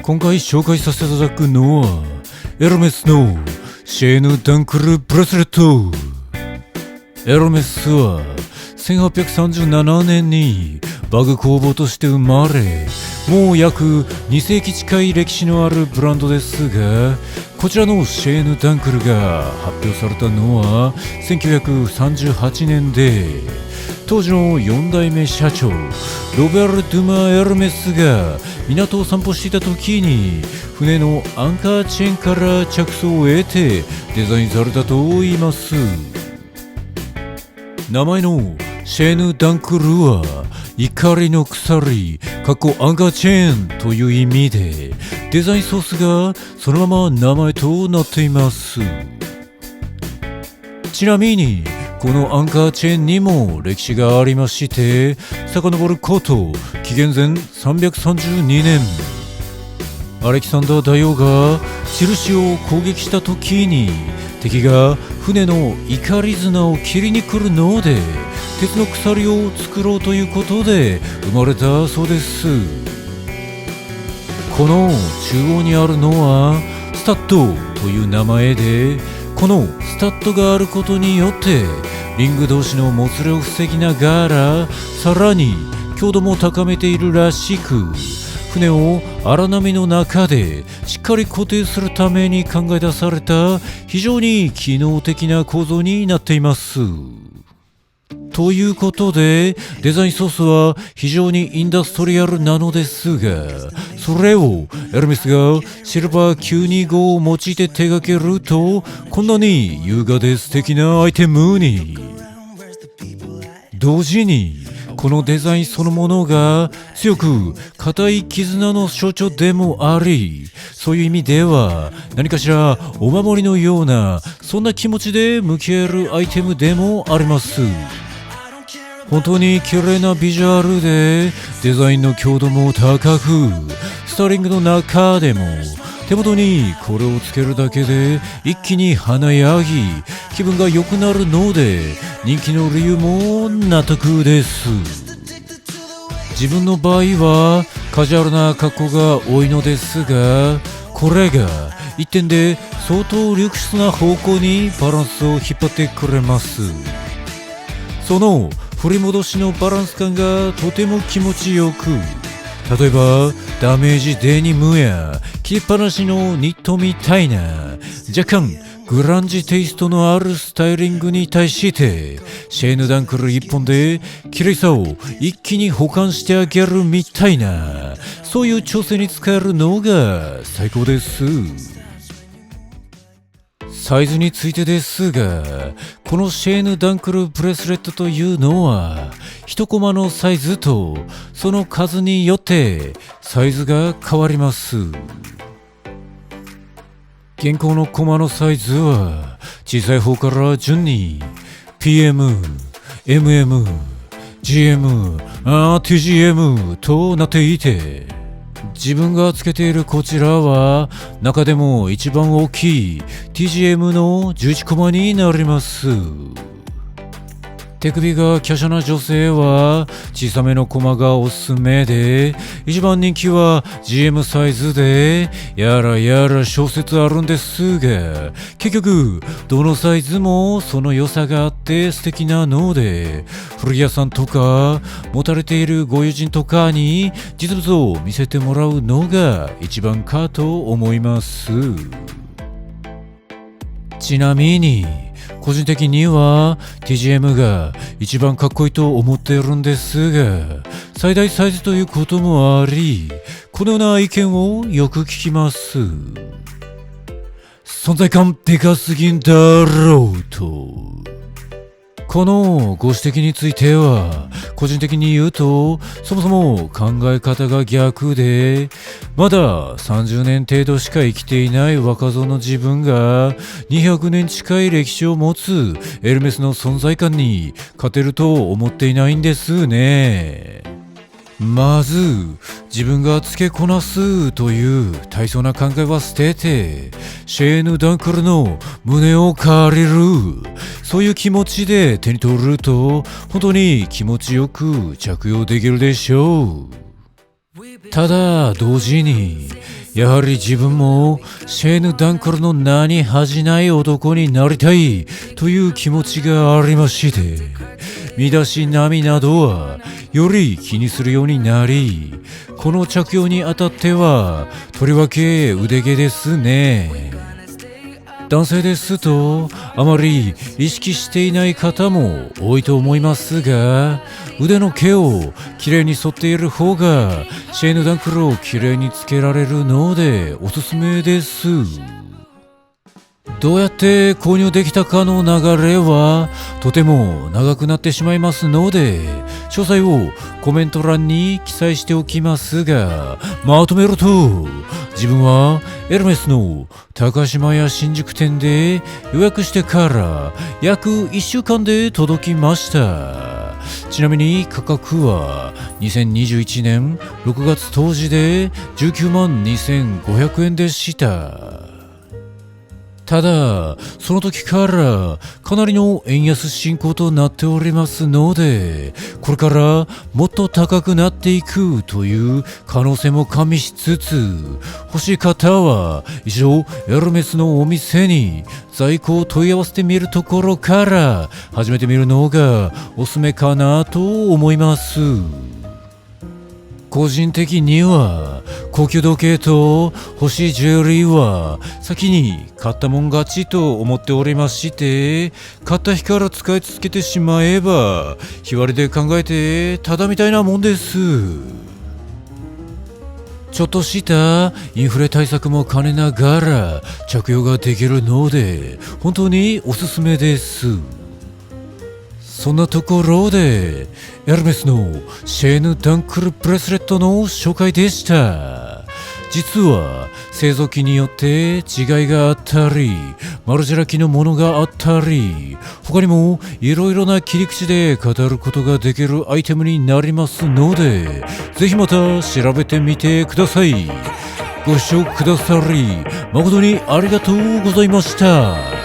今回紹介させていただくのはエルメスのシェーヌ・ダンクルブレスレット。エルメスは1837年にバグ工房として生まれ、もう約2世紀近い歴史のあるブランドですが、こちらのシェーヌ・ダンクルが発表されたのは1938年で、当時の4代目社長ロベル・ドゥマ・エルメスが港を散歩していた時に船のアンカーチェーンから着想を得てデザインされたと言います。名前のシェーヌ・ダンクルは怒りの鎖アンカーチェーンという意味で、デザインソースがそのまま名前となっています。ちなみにこのアンカーチェーンにも歴史がありまして、遡ること紀元前332年、アレキサンダー大王がチルシを攻撃した時に敵が船の怒り綱を切りに来るので、鉄の鎖を作ろうということで生まれたそうです。この中央にあるのはスタッドという名前で、このスタッドがあることによってリング同士のもつれを防ぎながら、さらに強度も高めているらしく、船を荒波の中でしっかり固定するために考え出された非常に機能的な構造になっています。ということでデザインソースは非常にインダストリアルなのですが、それをエルメスがシルバー925を用いて手掛けると、こんなに優雅で素敵なアイテムに。同時にこのデザインそのものが強く固い絆の象徴でもあり、そういう意味では何かしらお守りのような、そんな気持ちで向き合えるアイテムでもあります。本当に綺麗なビジュアルでデザインの強度も高く、スタイリングの中でも手元にこれをつけるだけで一気に華やぎ気分が良くなるので、人気の理由も納得です。自分の場合はカジュアルな格好が多いのですが、これが一点で相当リュクスな方向にバランスを引っ張ってくれます。その振り戻しのバランス感がとても気持ちよく、例えばダメージデニムや切りっぱなしのニットみたいな若干グランジテイストのあるスタイリングに対して、シェーヌ・ダンクル一本で綺麗さを一気に補完してあげるみたいな、そういう調整に使えるのが最高です。サイズについてですが、このシェーヌ・ダンクルブレスレットというのは1コマのサイズとその数によってサイズが変わります。現行のコマのサイズは小さい方から順に PM、MM、GM、TGM となっていて、自分がつけているこちらは中でも一番大きい TGM の11コマになります。手首が華奢な女性は小さめのコマがおすすめで、一番人気は GM サイズでやらやら小説あるんですが、結局どのサイズもその良さがあって素敵なので、古着屋さんとか持たれているご友人とかに実物を見せてもらうのが一番かと思います。ちなみに個人的には TGM が一番かっこいいと思っているんですが、最大サイズということもあり、このような意見をよく聞きます。存在感でかすぎんだろうと。このご指摘については個人的に言うと、そもそも考え方が逆で、まだ30年程度しか生きていない若造の自分が200年近い歴史を持つエルメスの存在感に勝てると思っていないんですね。まず自分がつけこなすという大層な考えは捨てて、シェーヌ・ダンクルの胸を借りる、そういう気持ちで手に取ると本当に気持ちよく着用できるでしょう。ただ同時にやはり自分もシェーヌ・ダンクルの名に恥じない男になりたいという気持ちがありまして、身だしなみなどはより気にするようになり、この着用にあたってはとりわけ腕毛ですね。男性ですとあまり意識していない方も多いと思いますが、腕の毛をきれいに剃っている方がシェーヌ・ダンクルをきれいにつけられるのでおすすめです。どうやって購入できたかの流れはとても長くなってしまいますので、詳細をコメント欄に記載しておきますが、まとめると、自分はエルメスの高島屋新宿店で予約してから約1週間で届きました。ちなみに価格は2021年6月当時で19万2500円でした。ただ、その時からかなりの円安進行となっておりますので、これからもっと高くなっていくという可能性も加味しつつ、欲しい方は一度エルメスのお店に在庫を問い合わせてみるところから始めてみるのがおすすめかなと思います。個人的には高級時計と欲しいジュエリーは先に買ったもん勝ちと思っておりまして、買った日から使い続けてしまえば日割りで考えてただみたいなもんです。ちょっとしたインフレ対策も兼ねながら着用ができるので本当におすすめです。そんなところでエルメスのシェーヌ・ダンクルブレスレットの紹介でした。実は製造機によって違いがあったり、丸開きのものがあったり、他にもいろいろな切り口で語ることができるアイテムになりますので、ぜひまた調べてみてください。ご視聴くださり誠にありがとうございました。